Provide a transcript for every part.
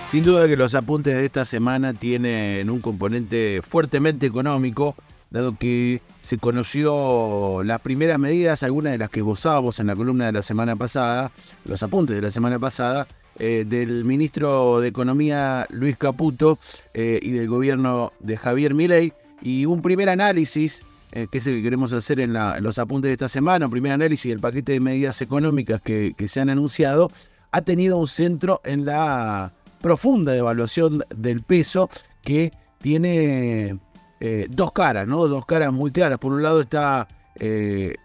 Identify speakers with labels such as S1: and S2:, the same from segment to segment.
S1: Sin duda que los apuntes de esta semana tienen un componente fuertemente económico, dado que se conoció las primeras medidas, algunas de las que gozábamos en la columna de la semana pasada, los apuntes de la semana pasada, del ministro de Economía Luis Caputo y del gobierno de Javier Milei, y un primer análisis, que es el que queremos hacer en los apuntes de esta semana, un primer análisis del paquete de medidas económicas que se han anunciado, ha tenido un centro en la profunda devaluación del peso, que tiene dos caras, ¿no? Dos caras muy claras. Por un lado está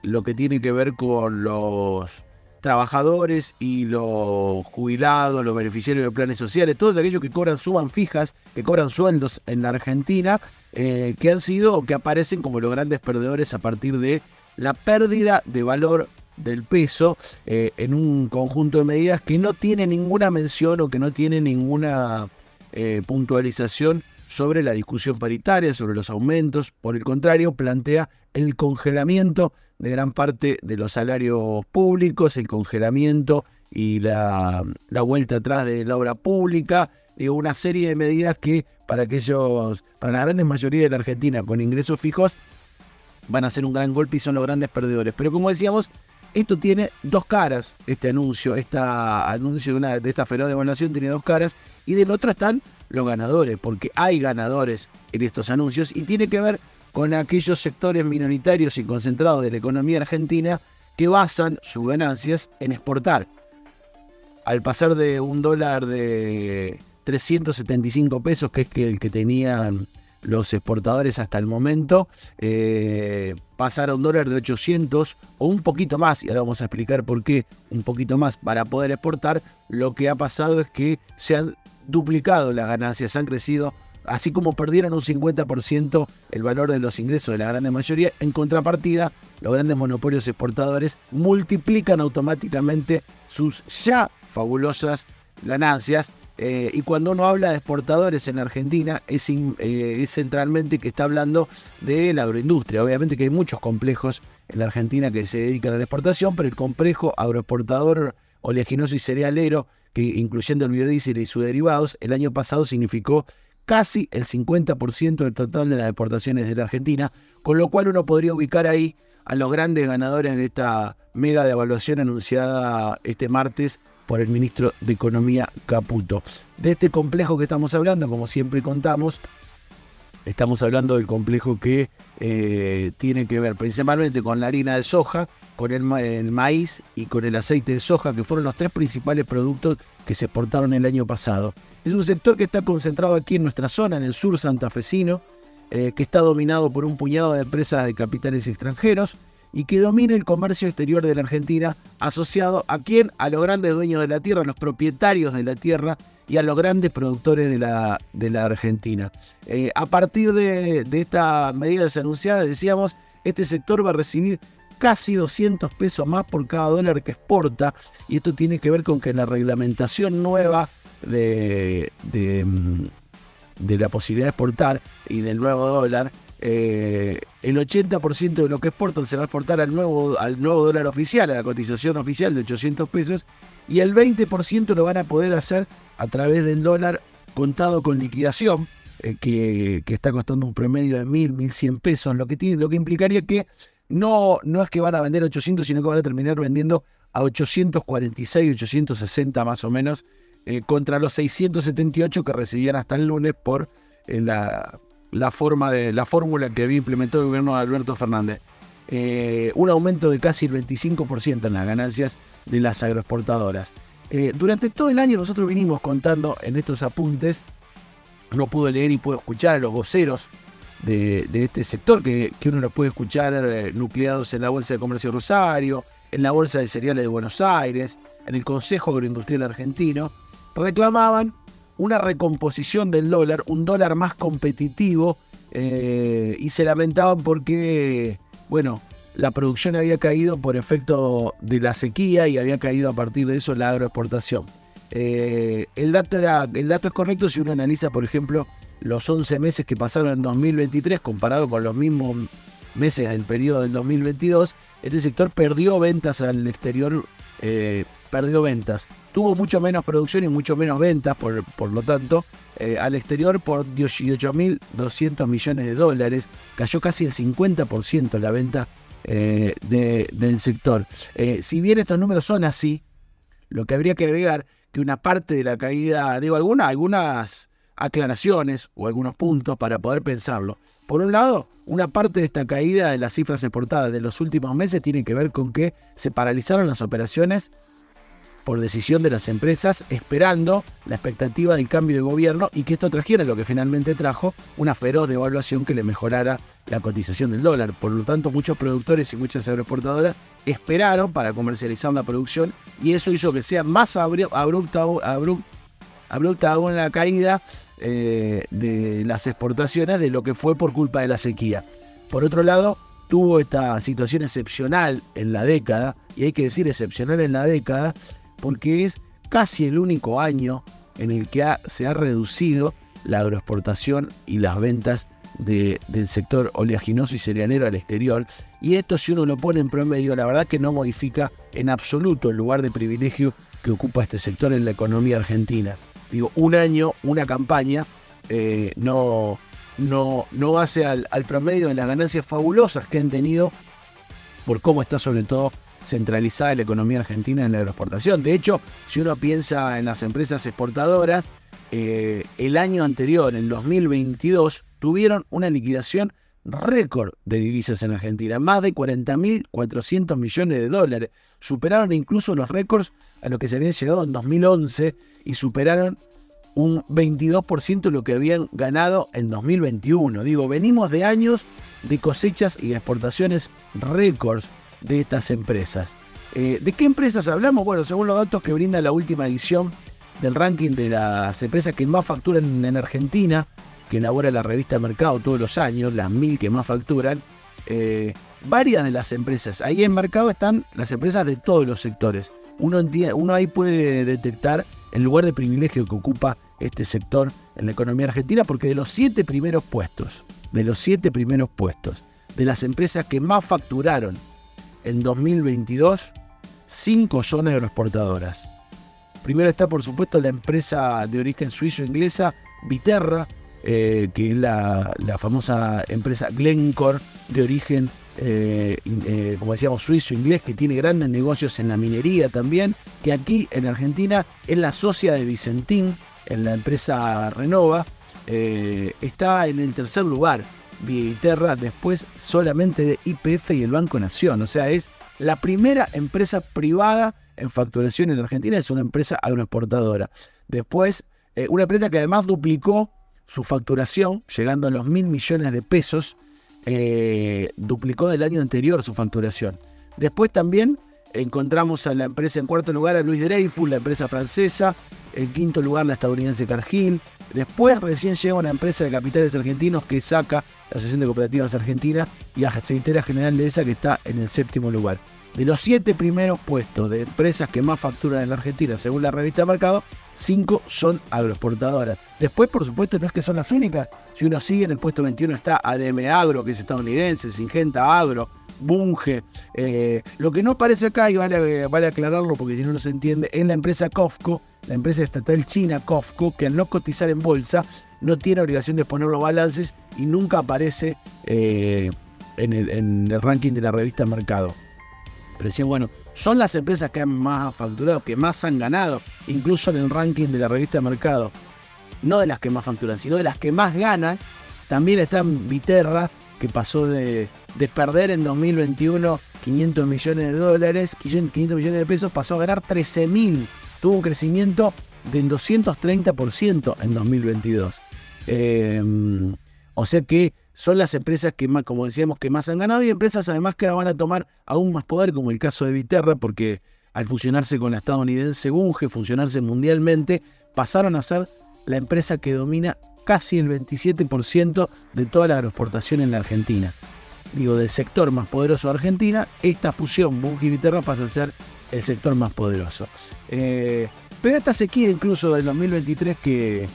S1: lo que tiene que ver con los trabajadores y los jubilados, los beneficiarios de planes sociales, todos aquellos que cobran sumas fijas, que cobran sueldos en la Argentina, que aparecen como los grandes perdedores a partir de la pérdida de valor del peso, en un conjunto de medidas que no tiene ninguna mención o que no tiene ninguna puntualización sobre la discusión paritaria, sobre los aumentos. Por el contrario, plantea el congelamiento de gran parte de los salarios públicos, el congelamiento y la vuelta atrás de la obra pública, una serie de medidas que para la gran mayoría de la Argentina con ingresos fijos van a ser un gran golpe y son los grandes perdedores. Pero como decíamos, esto tiene dos caras, este anuncio de esta feroz devaluación tiene dos caras, y del otro están los ganadores, porque hay ganadores en estos anuncios, y tiene que ver con aquellos sectores minoritarios y concentrados de la economía argentina que basan sus ganancias en exportar. Al pasar de un dólar de 375 pesos, que es el que tenían los exportadores hasta el momento, pasar a un dólar de 800 o un poquito más, y ahora vamos a explicar por qué un poquito más para poder exportar. Lo que ha pasado es que se han duplicado las ganancias, han crecido, así como perdieron un 50% el valor de los ingresos de la gran mayoría. En contrapartida, los grandes monopolios exportadores multiplican automáticamente sus ya fabulosas ganancias. Y cuando uno habla de exportadores en Argentina, es centralmente que está hablando de la agroindustria. Obviamente que hay muchos complejos en la Argentina que se dedican a la exportación, pero el complejo agroexportador oleaginoso y cerealero, que incluyendo el biodiesel y sus derivados, el año pasado significó casi el 50% del total de las exportaciones de la Argentina, con lo cual uno podría ubicar ahí a los grandes ganadores de esta mega devaluación anunciada este martes por el ministro de Economía Caputo. De este complejo que estamos hablando, como siempre contamos, estamos hablando del complejo que tiene que ver principalmente con la harina de soja, con el maíz y con el aceite de soja, que fueron los tres principales productos que se exportaron el año pasado. Es un sector que está concentrado aquí en nuestra zona, en el sur santafesino, que está dominado por un puñado de empresas de capitales extranjeros y que domina el comercio exterior de la Argentina, asociado ¿a quién? A los grandes dueños de la tierra, a los propietarios de la tierra y a los grandes productores de la Argentina. A partir de estas medidas anunciadas, decíamos, este sector va a recibir casi 200 pesos más por cada dólar que exporta, y esto tiene que ver con que la reglamentación nueva de la posibilidad de exportar y del nuevo dólar, el 80% de lo que exportan se va a exportar al nuevo dólar oficial, a la cotización oficial de 800 pesos, y el 20% lo van a poder hacer a través del dólar contado con liquidación, que está costando un promedio de 1.100 pesos, lo que implicaría que no es que van a vender 800, sino que van a terminar vendiendo a 846, 860 más o menos, contra los 678 que recibían hasta el lunes por la fórmula que había implementado el gobierno de Alberto Fernández. Un aumento de casi el 25% en las ganancias de las agroexportadoras. Durante todo el año nosotros vinimos contando en estos apuntes, uno pudo leer y pudo escuchar a los voceros de este sector, que uno lo puede escuchar nucleados en la Bolsa de Comercio de Rosario, en la Bolsa de Cereales de Buenos Aires, en el Consejo Agroindustrial Argentino. Reclamaban una recomposición del dólar, un dólar más competitivo, y se lamentaban porque, la producción había caído por efecto de la sequía y había caído a partir de eso la agroexportación. El dato es correcto si uno analiza, por ejemplo, los 11 meses que pasaron en 2023 comparado con los mismos meses del periodo del 2022. Este sector perdió ventas al exterior perdió ventas. Tuvo mucho menos producción y mucho menos ventas, por lo tanto, al exterior por 18.200 millones de dólares. Cayó casi el 50% la venta del sector. Si bien estos números son así, lo que habría que agregar que una parte de la caída, digo, algunas aclaraciones o algunos puntos para poder pensarlo. Por un lado, una parte de esta caída de las cifras exportadas de los últimos meses tiene que ver con que se paralizaron las operaciones por decisión de las empresas, esperando la expectativa del cambio de gobierno y que esto trajera lo que finalmente trajo, una feroz devaluación que le mejorara la cotización del dólar. Por lo tanto, muchos productores y muchas agroexportadoras esperaron para comercializar la producción y eso hizo que sea más abrupta aún la caída de las exportaciones de lo que fue por culpa de la sequía. Por otro lado, tuvo esta situación excepcional en la década, y hay que decir excepcional en la década, porque es casi el único año en el que se ha reducido la agroexportación y las ventas del sector oleaginoso y cerealero al exterior. Y esto, si uno lo pone en promedio, la verdad que no modifica en absoluto el lugar de privilegio que ocupa este sector en la economía argentina. Digo, un año, una campaña, no hace al promedio de las ganancias fabulosas que han tenido por cómo está sobre todo centralizada la economía argentina en la agroexportación. De hecho, si uno piensa en las empresas exportadoras, el año anterior, en 2022, tuvieron una liquidación récord de divisas en Argentina, más de 40.400 millones de dólares. Superaron incluso los récords a los que se habían llegado en 2011 y superaron un 22% lo que habían ganado en 2021. Digo, venimos de años de cosechas y exportaciones récords de estas empresas. ¿De qué empresas hablamos? Bueno, según los datos que brinda la última edición del ranking de las empresas que más facturan en Argentina, que elabora la revista Mercado todos los años, las 1000 que más facturan, varias de las empresas, ahí en Mercado están las empresas de todos los sectores. Uno ahí puede detectar el lugar de privilegio que ocupa este sector en la economía argentina, porque de los 7 primeros puestos, de las empresas que más facturaron en 2022, 5 son agroexportadoras. Primero está, por supuesto, la empresa de origen suizo-inglesa Viterra, que es la famosa empresa Glencore de origen, como decíamos, suizo-inglés, que tiene grandes negocios en la minería también, que aquí en Argentina es la socia de Vicentín, en la empresa Renova, está en el tercer lugar, Viterra, después solamente de YPF y el Banco Nación. O sea, es la primera empresa privada en facturación en Argentina, es una empresa agroexportadora. Después, una empresa que además duplicó su facturación, llegando a los 1.000 millones de pesos, duplicó del año anterior su facturación. Después también encontramos a la empresa en cuarto lugar, a Louis Dreyfus, la empresa francesa, en quinto lugar la estadounidense Cargill. Después recién llega una empresa de capitales argentinos que saca la Asociación de Cooperativas Argentinas, y la Aceitera General de esa, que está en el séptimo lugar. De los 7 primeros puestos de empresas que más facturan en la Argentina, según la revista Mercado, 5 son agroexportadoras. Después, por supuesto, no es que son las únicas. Si uno sigue, en el puesto 21 está ADM Agro, que es estadounidense, Syngenta Agro, Bunge. Lo que no aparece acá, y vale aclararlo porque si no se entiende, es la empresa COFCO, la empresa estatal china COFCO, que al no cotizar en bolsa no tiene obligación de poner los balances y nunca aparece en el ranking de la revista Mercado. Pero decían, bueno, son las empresas que han más facturado, que más han ganado, incluso en el ranking de la revista Mercado. No de las que más facturan, sino de las que más ganan. También está Viterra, que pasó de perder en 2021 500 millones de dólares, 500 millones de pesos, pasó a ganar 13.000. Tuvo un crecimiento del 230% en 2022. O sea que son las empresas que más, como decíamos, que más han ganado, y empresas además que ahora van a tomar aún más poder, como el caso de Viterra, porque al fusionarse con la estadounidense Bunge, fusionarse mundialmente, pasaron a ser la empresa que domina casi el 27% de toda la agroexportación en la Argentina. Digo, del sector más poderoso de Argentina, esta fusión Bunge y Viterra pasa a ser el sector más poderoso. Pero esta sequía incluso del 2023 que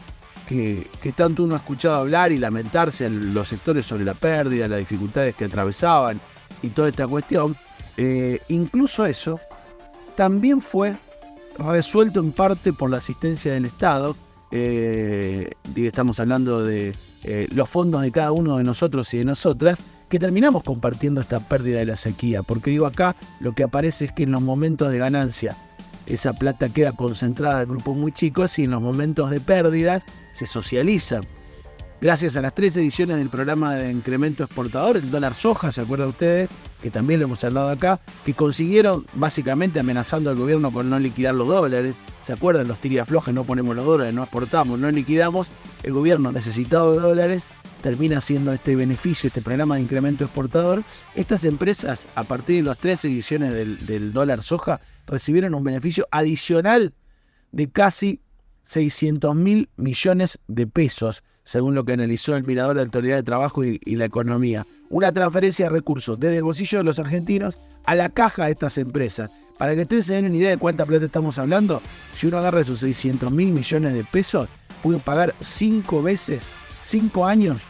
S1: tanto uno ha escuchado hablar y lamentarse en los sectores sobre la pérdida, las dificultades que atravesaban y toda esta cuestión, incluso eso también fue resuelto en parte por la asistencia del Estado. Estamos hablando de los fondos de cada uno de nosotros y de nosotras, que terminamos compartiendo esta pérdida de la sequía. Porque acá lo que aparece es que en los momentos de ganancia esa plata queda concentrada en grupos muy chicos y en los momentos de pérdidas se socializa. Gracias a las 3 ediciones del programa de incremento exportador, el dólar soja, ¿se acuerdan ustedes? Que también lo hemos hablado acá, que consiguieron básicamente amenazando al gobierno con no liquidar los dólares. ¿Se acuerdan? Los tiriaflojes, no ponemos los dólares, no exportamos, no liquidamos. El gobierno necesitado de dólares termina haciendo este beneficio, este programa de incremento exportador. Estas empresas, a partir de las 3 ediciones del dólar soja, recibieron un beneficio adicional de casi 600.000 millones de pesos, según lo que analizó el Mirador de la Autoridad de Trabajo y la Economía. Una transferencia de recursos desde el bolsillo de los argentinos a la caja de estas empresas. Para que ustedes se den una idea de cuánta plata estamos hablando, si uno agarra esos 600.000 millones de pesos, puede pagar 5 veces, 5 años,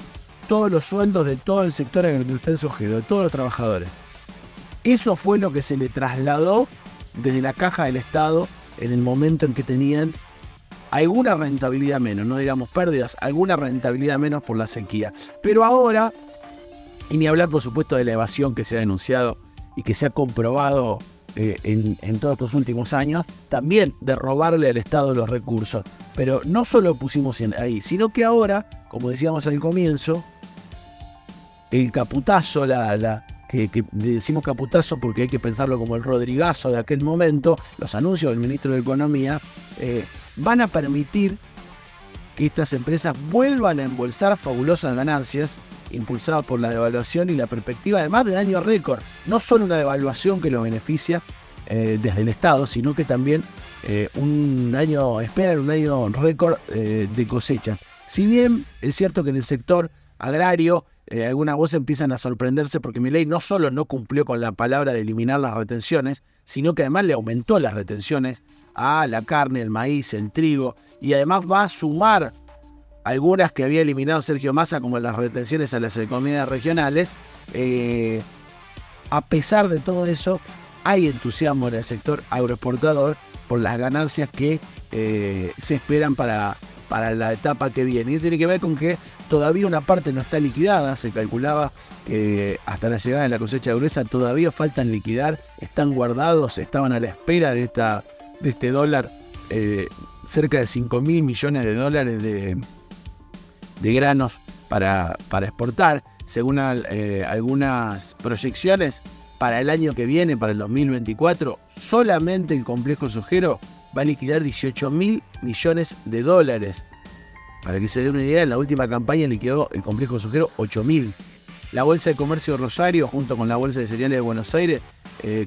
S1: todos los sueldos de todo el sector agroindustrial sojero, de todos los trabajadores. Eso fue lo que se le trasladó desde la caja del Estado en el momento en que tenían alguna rentabilidad menos, no digamos pérdidas, alguna rentabilidad menos por la sequía. Pero ahora, y ni hablar por supuesto de la evasión que se ha denunciado y que se ha comprobado en todos estos últimos años, también de robarle al Estado los recursos. Pero no solo pusimos ahí, sino que ahora, como decíamos al comienzo, el caputazo, que decimos caputazo porque hay que pensarlo como el Rodrigazo de aquel momento, los anuncios del ministro de Economía, van a permitir que estas empresas vuelvan a embolsar fabulosas ganancias impulsadas por la devaluación y la perspectiva además del año récord. No solo una devaluación que los beneficia desde el Estado, sino que también esperan un año récord de cosecha. Si bien es cierto que en el sector agrario algunas voces empiezan a sorprenderse porque Milei no solo no cumplió con la palabra de eliminar las retenciones, sino que además le aumentó las retenciones a la carne, el maíz, el trigo, y además va a sumar algunas que había eliminado Sergio Massa, como las retenciones a las economías regionales. A pesar de todo eso, hay entusiasmo en el sector agroexportador por las ganancias que se esperan para la etapa que viene. Y tiene que ver con que todavía una parte no está liquidada. Se calculaba que hasta la llegada de la cosecha gruesa todavía faltan liquidar, están guardados, estaban a la espera de este dólar, cerca de 5.000 millones de dólares de granos para exportar. Según algunas proyecciones, para el año que viene, para el 2024, solamente el complejo sojero va a liquidar 18.000 millones de dólares. Para que se dé una idea, en la última campaña liquidó el complejo sojero 8.000. La Bolsa de Comercio de Rosario, junto con la Bolsa de Cereales de Buenos Aires,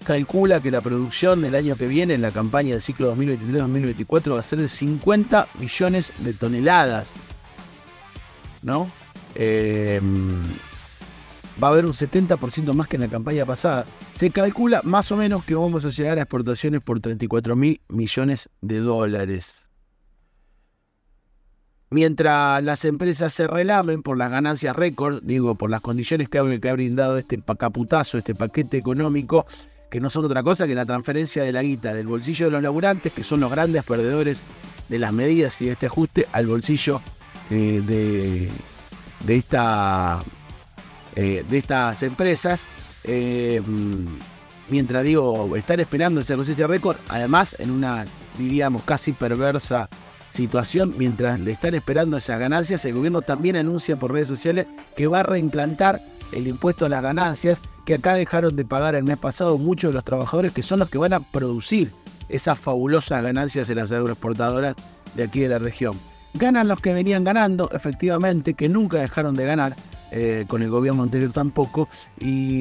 S1: calcula que la producción del año que viene, en la campaña del ciclo 2023-2024, va a ser de 50 millones de toneladas, ¿no? Va a haber un 70% más que en la campaña pasada. Se calcula más o menos que vamos a llegar a exportaciones por 34.000 millones de dólares. Mientras las empresas se relamen por las ganancias récord, por las condiciones que ha brindado este caputazo, este paquete económico, que no son otra cosa que la transferencia de la guita del bolsillo de los laburantes, que son los grandes perdedores de las medidas y de este ajuste, al bolsillo de estas empresas. Mientras están esperando esa cosecha récord, además en una, diríamos, casi perversa situación, mientras le están esperando esas ganancias, el gobierno también anuncia por redes sociales que va a reimplantar el impuesto a las ganancias, que acá dejaron de pagar el mes pasado muchos de los trabajadores que son los que van a producir esas fabulosas ganancias en las agroexportadoras de aquí de la región. Ganan los que venían ganando, efectivamente, que nunca dejaron de ganar, con el gobierno anterior tampoco,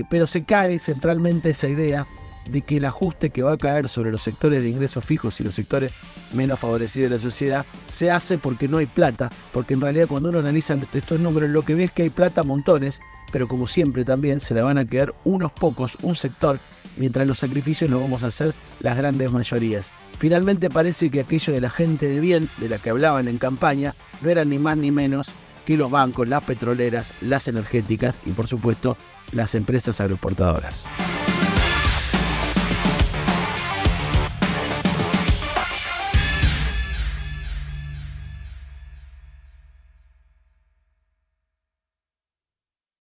S1: pero se cae centralmente esa idea de que el ajuste que va a caer sobre los sectores de ingresos fijos y los sectores menos favorecidos de la sociedad se hace porque no hay plata, porque en realidad cuando uno analiza estos números lo que ve es que hay plata montones, pero como siempre también se le van a quedar unos pocos, un sector, mientras los sacrificios los vamos a hacer las grandes mayorías. Finalmente parece que aquello de la gente de bien, de la que hablaban en campaña, no eran ni más ni menos que los bancos, las petroleras, las energéticas y por supuesto las empresas agroexportadoras.